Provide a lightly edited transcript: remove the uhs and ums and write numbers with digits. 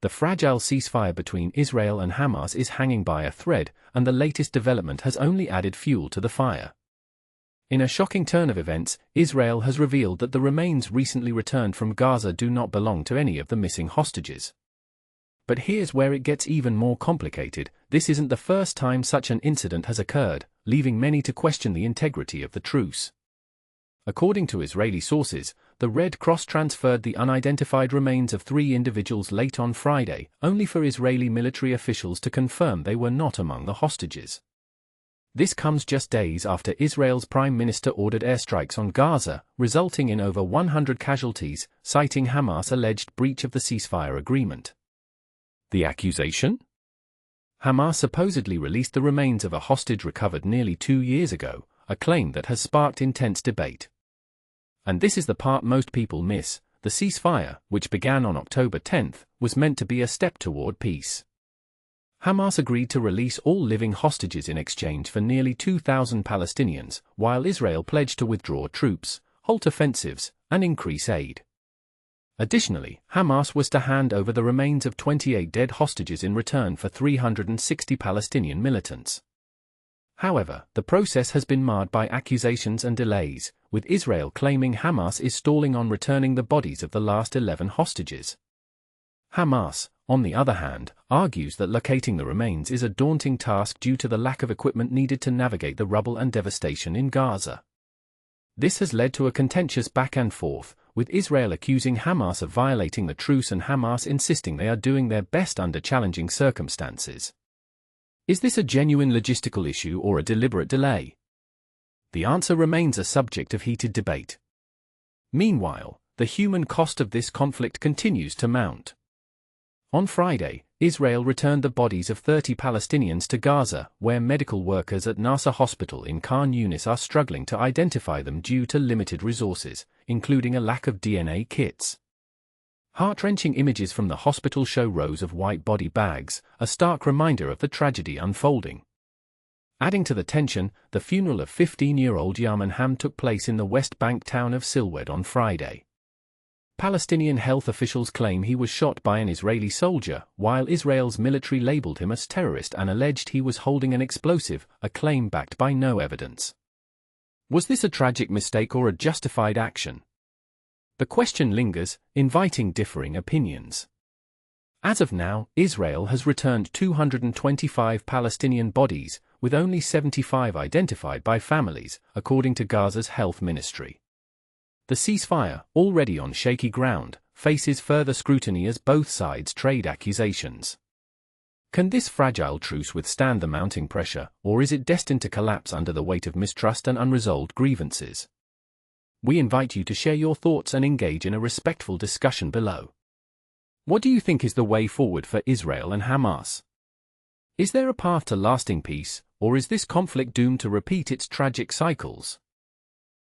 The fragile ceasefire between Israel and Hamas is hanging by a thread, and the latest development has only added fuel to the fire. In a shocking turn of events, Israel has revealed that the remains recently returned from Gaza do not belong to any of the missing hostages. But here's where it gets even more complicated. This isn't the first time such an incident has occurred, leaving many to question the integrity of the truce. According to Israeli sources, the Red Cross transferred the unidentified remains of 3 individuals late on Friday, only for Israeli military officials to confirm they were not among the hostages. This comes just days after Israel's prime minister ordered airstrikes on Gaza, resulting in over 100 casualties, citing Hamas' alleged breach of the ceasefire agreement. The accusation? Hamas supposedly released the remains of a hostage recovered nearly 2 years ago, a claim that has sparked intense debate. And this is the part most people miss: the ceasefire, which began on October 10, was meant to be a step toward peace. Hamas agreed to release all living hostages in exchange for nearly 2,000 Palestinians, while Israel pledged to withdraw troops, halt offensives, and increase aid. Additionally, Hamas was to hand over the remains of 28 dead hostages in return for 360 Palestinian militants. However, the process has been marred by accusations and delays, with Israel claiming Hamas is stalling on returning the bodies of the last 11 hostages. Hamas, on the other hand, argues that locating the remains is a daunting task due to the lack of equipment needed to navigate the rubble and devastation in Gaza. This has led to a contentious back and forth, with Israel accusing Hamas of violating the truce and Hamas insisting they are doing their best under challenging circumstances. Is this a genuine logistical issue or a deliberate delay? The answer remains a subject of heated debate. Meanwhile, the human cost of this conflict continues to mount. On Friday, Israel returned the bodies of 30 Palestinians to Gaza, where medical workers at Nasser Hospital in Khan Yunis are struggling to identify them due to limited resources, including a lack of DNA kits. Heart-wrenching images from the hospital show rows of white body bags, a stark reminder of the tragedy unfolding. Adding to the tension, the funeral of 15-year-old Yaman Ham took place in the West Bank town of Silwed on Friday. Palestinian health officials claim he was shot by an Israeli soldier, while Israel's military labeled him as terrorist and alleged he was holding an explosive, a claim backed by no evidence. Was this a tragic mistake or a justified action? The question lingers, inviting differing opinions. As of now, Israel has returned 225 Palestinian bodies, with only 75 identified by families, according to Gaza's health ministry. The ceasefire, already on shaky ground, faces further scrutiny as both sides trade accusations. Can this fragile truce withstand the mounting pressure, or is it destined to collapse under the weight of mistrust and unresolved grievances? We invite you to share your thoughts and engage in a respectful discussion below. What do you think is the way forward for Israel and Hamas? Is there a path to lasting peace, or is this conflict doomed to repeat its tragic cycles?